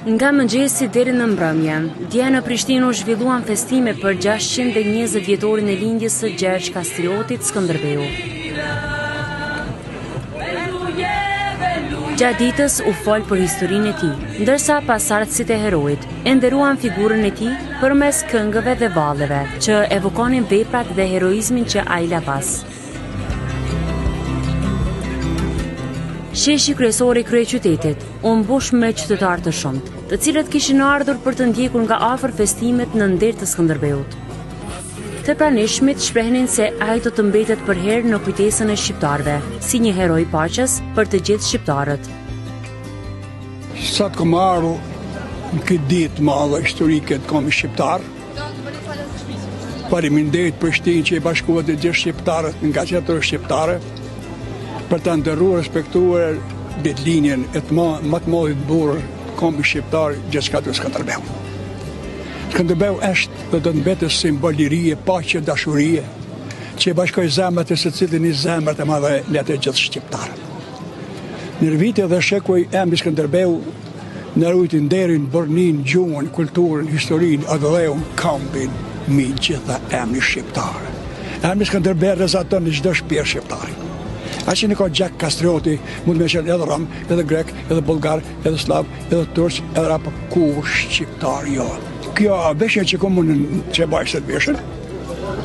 Nga mëngjesi deri në mbrëmje, dje në Prishtinë u zhvilluan festime për 620 vjetorin e lindjes së Gjergj Kastriotit Skënderbeu. Gjatë ditës u fol për historinë e tij, ndërsa pasardhësit e heroit e nderuan figurën e tij përmes këngëve dhe vallëve, që evokonin veprat dhe heroizmin që ai la pas. Sheshi kryesor i kryeqytetit u mbush me qytetarë të shumt, të cilët kishin ardhur për të ndjekur nga afër festimet në nder të Skënderbeut. Të pranishmit shprehnin se ai do të mbetet për herë në kujtesën e shqiptarëve, si një hero i paqes për të gjithë shqiptarët. Sa të kom ardhur në këtë ditë madhe historike të kombit shqiptar, faleminderit Prishtinë që i bashkuat të gjithë shqiptarët nga qytetarët shqiptare, për të ndërruar, respektuar ditëlinjen e më të madhit burr kombit shqiptar gjithçka të Skënderbeu. Skënderbeu është dhe do të mbetet simbol lirie, paqe, dashurie, që e bashkoi zemrat e secili një zemrat e madhe le të gjithë shqiptarët. Në vite dhe shekuj emri Skënderbeu në rujti nderin, burnin, gjuhën, kulturën, historinë, adhëreun, këmbin, mi gjitha emri shqiptar. Emri Skënderbeu rezaton në çdo shtëpi shqiptare. A që në ka Gjergj Kastrioti, mund me qenë edhe rom, edhe grek, edhe bulgar, edhe slav, edhe turq, edhe apo kur shqiptar, jo. Kjo veshje që komunën që bajë së të veshën,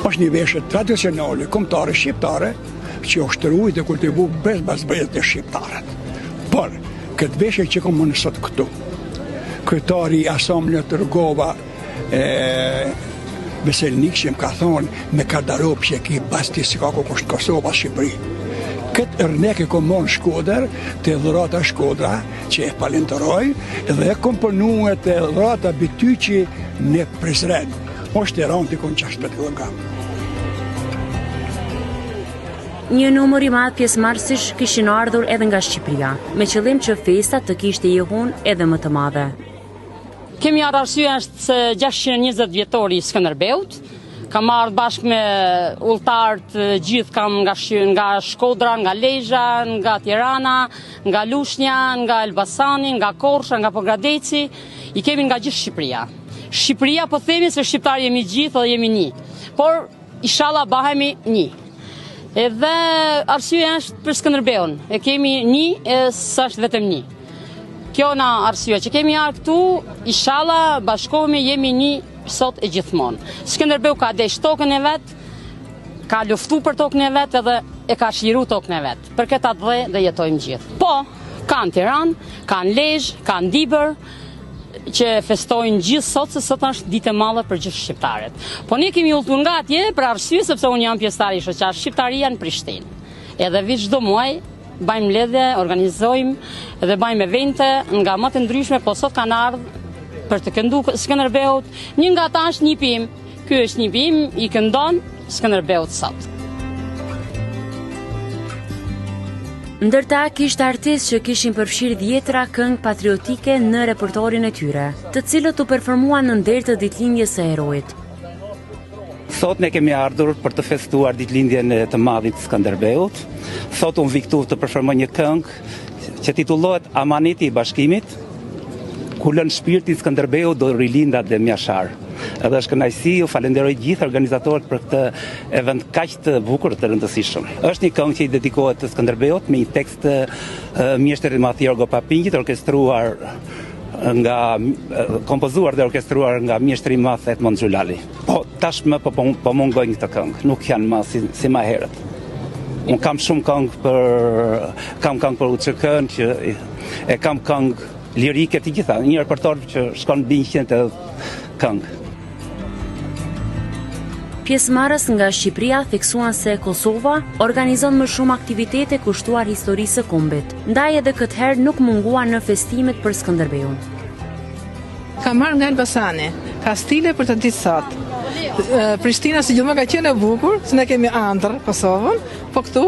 është një veshje tradicionale, kombëtare shqiptare, që u shtërujt dhe kultivu bez bazbret e shqiptarët. Por, këtë veshje që komunën sot këtu, kryetari Asamblea të Rrugova, Veselnik që më ka thonë me Kardarop që ki basti si kako kështë Kosova, Shqipëri. Këtë rnek e kom mon Shkodër të dhurata Shkodra që e falenderoj dhe e kom përnue të dhurata Bityqi në Prizren. Është e rënë të kom 16 kg. Një numër i madh pjesëmarrësish kishin ardhur edhe nga Shqipëria, me qëllim që festa të kishte jehun edhe më të madhe. Kemi ardhur arsye është se 620 vjetori i Skënderbeut. Kam ardhur bashkë me udhëtarët gjithë, kam nga Shkodra, nga Lezhë, nga Tirana, nga Lushnja, nga Elbasani, nga Korçë, nga Pogradeci, i kemi nga gjithë Shqipëria. Shqipëria po themi se shqiptarë jemi gjithë dhe jemi një, por inshallah bahemi një. Edhe arsyeja është për Skënderbeun, e kemi një, s'është vetëm një. Kjo na arsye që kemi ardhur këtu, inshallah bashkohemi, jemi një sot e gjithmonë. Skënderbeu ka desh tokën e vet, ka luftu për tokën e vet edhe e ka shliru tokën e vet. Për këtë atë dhe jetojmë gjithë. Po, kanë Tiranë, kanë Lezhë, kanë Dibër, që festojnë gjithë sot, se sot është ditë e madhe për gjithë shqiptarët. Po ne kemi udhëtuar nga atje për arsye sepse unë jam pjesëtar i shoqarisë Shqiptaria në Prishtinë. Edhe vit çdo muaj bajmë mbledhje, organizojmë dhe bajmë evente nga më të ndryshme, po sot kanë ardhur për të kënduar Skënderbeut. Një nga ata është një pim. Ky është një pim i këndon Skënderbeut sot. Ndërta kishte artistë që kishin përfshirë 10 këngë patriotike në repertorin e tyre, të cilët u performuan në nder të ditëlindjes së heroit. Sot ne kemi ardhur për të festuar ditëlindjen e të madhit Skënderbeut. Sot unë vi këtu të performoj një këngë që titullohet Amaneti i Bashkimit, ku lën shpirtin Skënderbeu do rilindat dhe mjashar. Edhe është kënaqësi, ju falenderoj gjithë organizatorët për këtë event kaq të bukur të rëndësishëm. Është një këngë që i dedikohet të Skënderbeut me një tekst mjeshtrit madh Jorgo Papingjit, orkestruar nga kompozuar dhe orkestruar nga mjeshtri i madh Edmond Xhulali. Po tashmë po mungojnë këtë këngë, nuk janë më si më herët. Unë kam shumë këngë për UÇK-n që e kam këngë lirike të gjitha, një repertor që shkon mbi 100 këngë. Pjesëmarrës nga Shqipëria theksuan se Kosova organizon më shumë aktivitete kushtuar historisë së kombit, ndaj edhe këtë herë nuk munguan në festimet për Skënderbeun. Ka marrë nga Elbasani, ka stile për të ditë sot. Prishtina si gjithmonë ka qenë e bukur, se ne kemi ëndër Kosovën, po këtu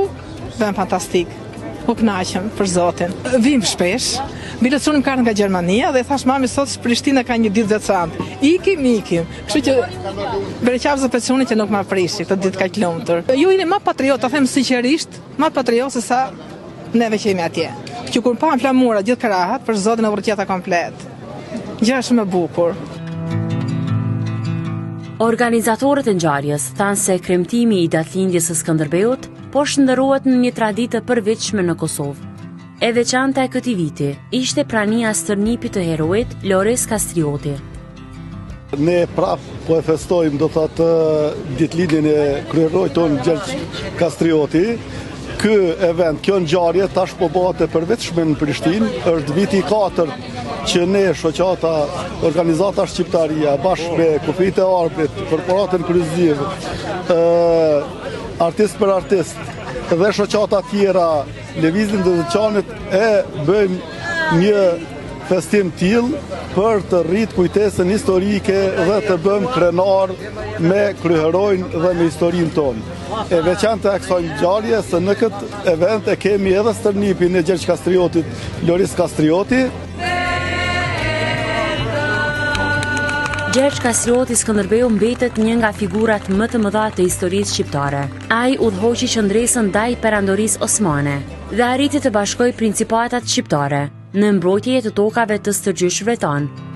vend fantastik. U kënaqem për zotin. Vim shpesh, bileconim kartë nga Gjermania dhe thash mami sot Prishtina ka një ditë veçantë. Ikim. Kështu që bereqavë zëpecioni që nuk ma prishi këtë ditë kaq lumtur. Ju jeni më patriot, ta them sinqerisht, më patriot se sa neve që jemi atje. Që kur pam flamura gjithë krahat për zotin e vërtjeta komplet. Gjashtë më bukur. Organizatorët e ngjarjes thanë se kremtimi i datëlindjes së Skënderbeut po shndërrohet në një traditë të përveçshme në Kosovë. E veçanta e këtij viti ishte prania stërnipit të heroit Lores Kastrioti. Ne prap po e festojmë do thotë ditëlindjen e kryeheroit ton Gjergj Kastrioti. Ky event, kjo ngjarje tash po bëhet e përveçshme në Prishtinë, është viti i 4 që ne shoqata, organizata shqiptaria bashkë me kufijtë e arbit, korporatën kryqëzim, artist për artist dhe shoqata tjera, lëvizjen dhe veçanët e bëjmë një festim tillë për të rritë kujtesën historike dhe të bëjmë krenar me kryeheroin dhe me historinë tonë. E veçanta e kësaj ngjarje se në këtë event e kemi edhe stërnipin e Gjergj Kastriotit, Loris Kastrioti. Gjergj Kastrioti Skënderbeu mbetet një nga figurat më të mëdha të historisë shqiptare. Ai udhëhoqi qendresën ndaj perandorisë osmane dhe arriti të bashkojë principatat shqiptare në mbrojtje të tokave të stërgjyshëve tanë.